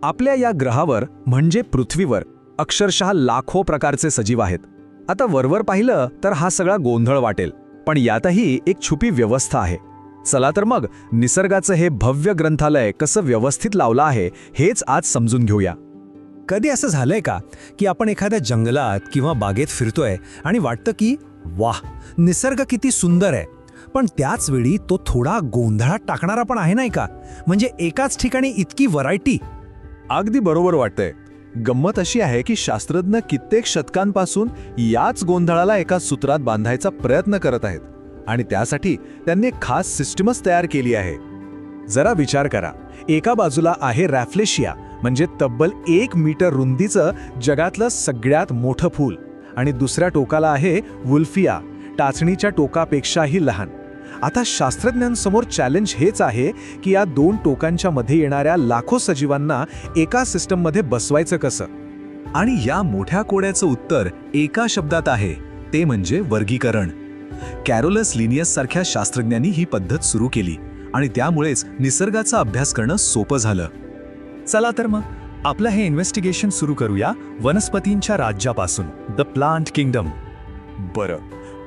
आपल्या या ग्रहावर म्हणजे पृथ्वीवर अक्षरशः लाखो प्रकारचे सजीव आहेत. आता वरवर पाहिलं तर हा सगळा गोंधळ वाटेल, पण यातही एक छुपी व्यवस्था आहे. चला तर मग निसर्गाचं हे भव्य ग्रंथालय कसं व्यवस्थित लावलं आहे हेच आज समजून घेऊया. कधी असं झालंय का की आपण एखाद्या जंगलात किंवा बागेत फिरतोय आणि वाटतं की वाह, निसर्ग किती सुंदर आहे, पण त्याच वेळी तो थोडा गोंधळात टाकणारा पण आहे नाही का? म्हणजे एकाच ठिकाणी इतकी व्हरायटी. अगदी बरोबर वाटतंय. गंमत अशी आहे की शास्त्रज्ञ कित्येक शतकांपासून याच गोंधळाला एका सूत्रात बांधायचा प्रयत्न करत आहेत आणि त्यासाठी त्यांनी एक खास सिस्टमच तयार केली आहे. जरा विचार करा, एका बाजूला आहे रॅफ्लेशिया, म्हणजे तब्बल 1 मीटर रुंदीचं जगातलं सगळ्यात मोठं फूल, आणि दुसऱ्या टोकाला आहे वुल्फिया, टाचणीच्या टोकापेक्षाही लहान. आता शास्त्रज्ञांसमोर चॅलेंज हेच आहे की या दोन टोकांच्या मध्ये येणाऱ्या लाखो सजीवांना एका सिस्टममध्ये बसवायचं कसं. आणि या मोठ्या कोड्याचं उत्तर एका शब्दात आहे, ते म्हणजे वर्गीकरण. कॅरोलस लिनियस सारख्या शास्त्रज्ञांनी ही पद्धत सुरू केली आणि त्यामुळेच निसर्गाचा अभ्यास करणं सोपं झालं. चला तर मग आपलं हे इन्व्हेस्टिगेशन सुरू करूया वनस्पतींच्या राज्यापासून, द प्लांट किंगडम. बरं,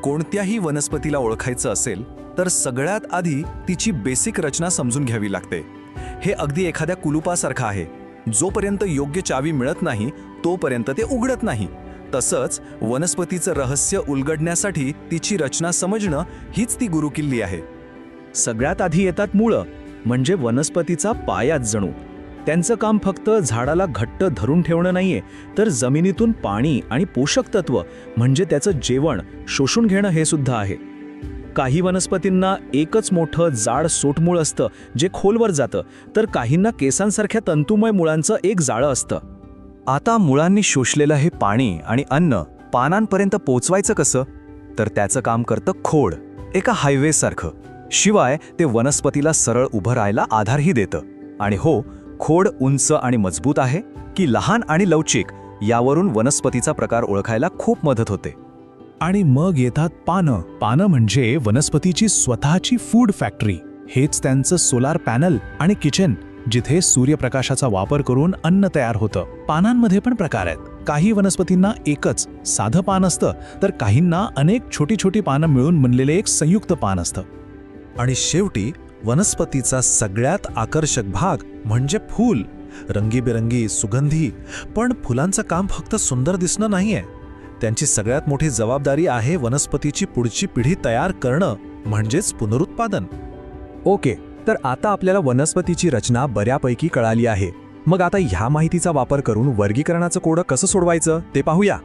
कोणत्याही वनस्पतीला ओळखायचं असेल तर सगळ्यात आधी तिची बेसिक रचना समजून घ्यावी लागते. हे अगदी एखाद्या कुलुपासारखं आहे. जोपर्यंत योग्य चावी मिळत नाही तोपर्यंत ते उघडत नाही. तसंच वनस्पतीचं रहस्य उलगडण्यासाठी तिची रचना समजणं हीच ती गुरुकिल्ली आहे. सगळ्यात आधी येतात मुळं, म्हणजे वनस्पतीचा पायाच जणू. त्यांचं काम फक्त झाडाला घट्ट धरून ठेवणं नाहीये, तर जमिनीतून पाणी आणि पोषक तत्व म्हणजे त्याचं जेवण शोषून घेणं हे सुद्धा आहे. काही वनस्पतींना एकच मोठं जाड सोटमूळ असतं जे खोलवर जातं, तर काहींना केसांसारख्या तंतुमय मुळांचं एक जाळं असतं. आता मुळांनी शोषलेलं हे पाणी आणि अन्न पानांपर्यंत पोचवायचं कसं, तर त्याचं काम करतं खोड, एका हायवेसारखं. शिवाय ते वनस्पतीला सरळ उभं राहायला आधारही देतं. आणि हो, खोड उंच आणि मजबूत आहे की लहान आणि लवचिक यावरून वनस्पतीचा प्रकार ओळखायला खूप मदत होते. आणि मग येतात पानं. पानं म्हणजे वनस्पतीची स्वतःची फूड फॅक्टरी. हेच त्यांचं सोलार पॅनल आणि किचन, जिथे सूर्यप्रकाशाचा वापर करून अन्न तयार होतं. पानांमध्ये पण प्रकार आहेत. काही वनस्पतींना एकच साधं पान असतं, तर काहींना अनेक छोटी छोटी पानं मिळून बनलेले एक संयुक्त पान असतं. आणि शेवटी वनस्पतीचा सगळ्यात आकर्षक भाग म्हणजे फूल. रंगीबेरंगी, सुगंधी. पण फुलांचं काम फक्त सुंदर दिसणं नाहीये. त्यांची सगळ्यात मोठी जबाबदारी आहे वनस्पतीची पुढची पिढी तयार करणं, म्हणजेच पुनरुत्पादन. ओके, तर आता आपल्याला वनस्पतीची रचना बऱ्यापैकी कळाली आहे. मग आता ह्या माहितीचा वापर करून वर्गीकरणाचं कोडं कसं सोडवायचं ते पाहूया.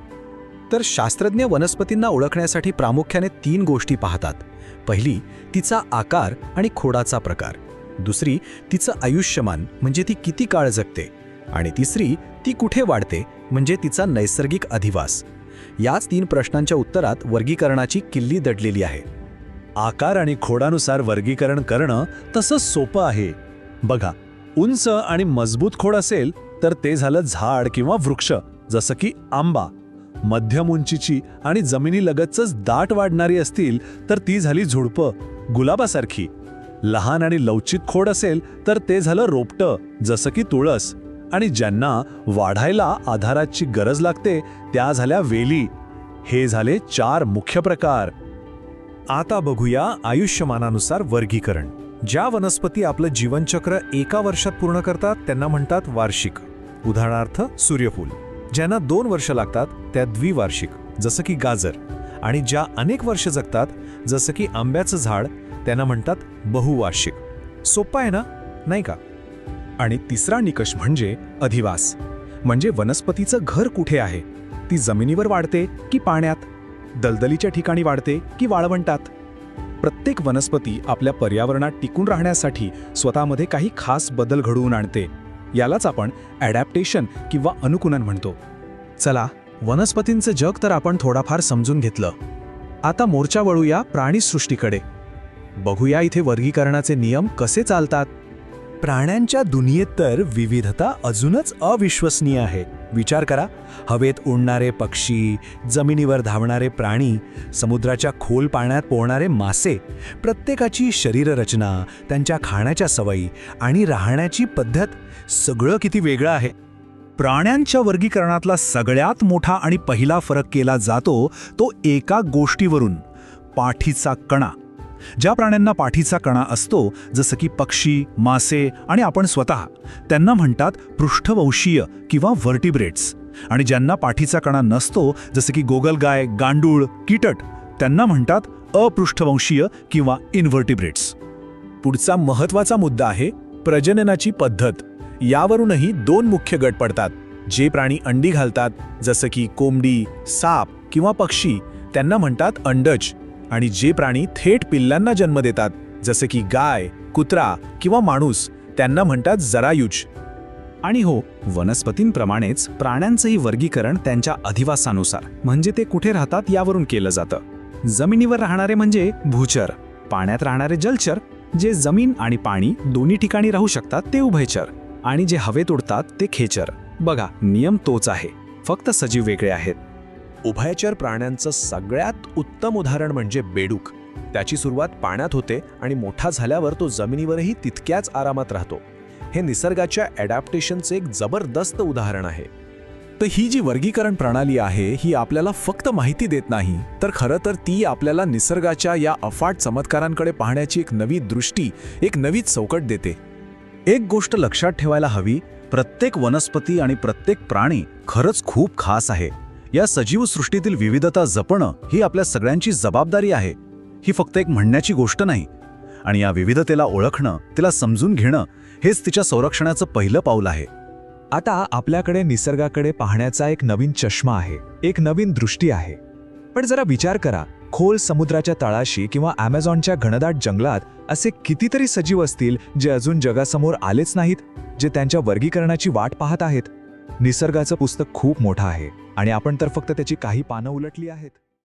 तर शास्त्रज्ञ वनस्पतींना ओळखण्यासाठी प्रामुख्याने 3 गोष्टी पाहतात. पहिली, तिचा आकार आणि खोडाचा प्रकार. दुसरी, तिचं आयुष्यमान, म्हणजे ती किती काळ जगते. आणि तिसरी, ती कुठे वाढते, म्हणजे तिचा नैसर्गिक अधिवास. याच 3 प्रश्नांच्या उत्तरात वर्गीकरणाची किल्ली दडलेली आहे. आकार आणि खोडानुसार वर्गीकरण करणं तसं सोपं आहे. बघा, उंच आणि मजबूत खोड असेल तर ते झालं झाड किंवा वृक्ष, जसं की आंबा. मध्यम उंचीची आणि जमिनीलगतच दाट वाढणारी असतील तर ती झाली झुडपं, गुलाबासारखी. लहान आणि लवचिक खोड असेल तर ते झालं रोपटं, जसं की तुळस. आणि ज्यांना वाढायला आधाराची गरज लागते त्या झाल्या वेली. हे झाले 4 मुख्य प्रकार. आता बघूया आयुष्यमानानुसार वर्गीकरण. ज्या वनस्पती आपलं जीवनचक्र एका वर्षात पूर्ण करतात त्यांना म्हणतात वार्षिक. उदाहरणार्थ सूर्यफूल. ज्यांना 2 वर्ष लागतात त्या द्विवार्षिक, जसं की गाजर. आणि ज्या अनेक वर्ष जगतात, जसं की आंब्याचं झाड, त्यांना म्हणतात बहुवार्षिक. सोपं आहे ना, नाही का? आणि तिसरा निकष म्हणजे अधिवास. म्हणजे वनस्पतीचं घर कुठे आहे. ती जमिनीवर वाढते की पाण्यात, दलदलीच्या ठिकाणी वाढते की वाळवंटात. प्रत्येक वनस्पती आपल्या पर्यावरणात टिकून राहण्यासाठी स्वतःमध्ये काही खास बदल घडवून आणते. यालाच आपण ॲडॅप्टेशन किंवा अनुकूलन म्हणतो. चला, वनस्पतींचं जग तर आपण थोडाफार समजून घेतलं. आता मोर्चा वळूया प्राणीसृष्टीकडे. बघूया इथे वर्गीकरणाचे नियम कसे चालतात. प्राण्यांच्या दुनियेत तर विविधता अजूनच अविश्वसनीय आहे. विचार करा, हवेत उडणारे पक्षी, जमिनीवर धावणारे प्राणी, समुद्राच्या खोल पाण्यात पोहणारे मासे, प्रत्येकाची शरीररचना, त्यांच्या खाण्याच्या सवयी आणि राहण्याची पद्धत सगळं किती वेगळं आहे. प्राण्यांच्या वर्गीकरणातला सगळ्यात मोठा आणि पहिला फरक केला जातो तो एका गोष्टीवरून, पाठीचा कणा. ज्या प्राण्यांना पाठीचा कणा असतो, जसं की पक्षी, मासे आणि आपण स्वतः, त्यांना म्हणतात पृष्ठवंशीय किंवा व्हर्टिब्रेट्स. आणि ज्यांना पाठीचा कणा नसतो, जसं की गोगलगाय, गांडूळ, कीटक, त्यांना म्हणतात अपृष्ठवंशीय किंवा इन्व्हर्टिब्रेट्स. पुढचा महत्त्वाचा मुद्दा आहे प्रजननाची पद्धत. यावरूनही दोन मुख्य गट पडतात. जे प्राणी अंडी घालतात, जसं की कोंबडी, साप किंवा पक्षी, त्यांना म्हणतात अंडज. आणि जे प्राणी थेट पिल्लांना जन्म देतात, जसे की गाय, कुत्रा किंवा माणूस, त्यांना म्हणतात जरायुज. आणि हो, वनस्पतींप्रमाणेच प्राण्यांचंही वर्गीकरण त्यांच्या अधिवासानुसार, म्हणजे ते कुठे राहतात यावरून केलं जातं. जमिनीवर राहणारे म्हणजे भूचर, पाण्यात राहणारे जलचर, जे जमीन आणि पाणी दोन्ही ठिकाणी राहू शकतात ते उभयचर, आणि जे हवेत उडतात ते खेचर. बघा, नियम तोच आहे, फक्त सजीव वेगळे आहेत. उभयचर प्राण्यांचं सगळ्यात उत्तम उदाहरण म्हणजे बेडूक. त्याची सुरुवात पाण्यात होते आणि मोठा झाल्यावर तो जमिनीवरही तितक्याच आरामात राहतो. हे निसर्गाच्या ॲडॅप्टेशनचे एक जबरदस्त उदाहरण आहे. तर ही जी वर्गीकरण प्रणाली आहे, ही आपल्याला फक्त माहिती देत नाही, तर खरं तर ती आपल्याला निसर्गाच्या या अफाट चमत्कारांकडे पाहण्याची एक नवी दृष्टी, एक नवी चौकट देते. एक गोष्ट लक्षात ठेवायला हवी, प्रत्येक वनस्पती आणि प्रत्येक प्राणी खरंच खूप खास आहे. या सजीव सृष्टीतील विविधता जपणं ही आपल्या सगळ्यांची जबाबदारी आहे. ही फक्त एक म्हणण्याची गोष्ट नाही. आणि या विविधतेला ओळखणं, तिला समजून घेणं, हेच तिच्या संरक्षणाचं पहिलं पाऊल आहे. आता आपल्याकडे निसर्गाकडे पाहण्याचा एक नवीन चष्मा आहे, एक नवीन दृष्टी आहे. पण जरा विचार करा, खोल समुद्राच्या तळाशी किंवा ॲमेझॉनच्या घनदाट जंगलात असे कितीतरी सजीव असतील जे अजून जगासमोर आलेच नाहीत, जे त्यांच्या वर्गीकरणाची वाट पाहत आहेत. निसर्गाचं पुस्तक खूप मोठं आहे आणि आपण तर फक्त त्याची काही पानं उलटली आहेत.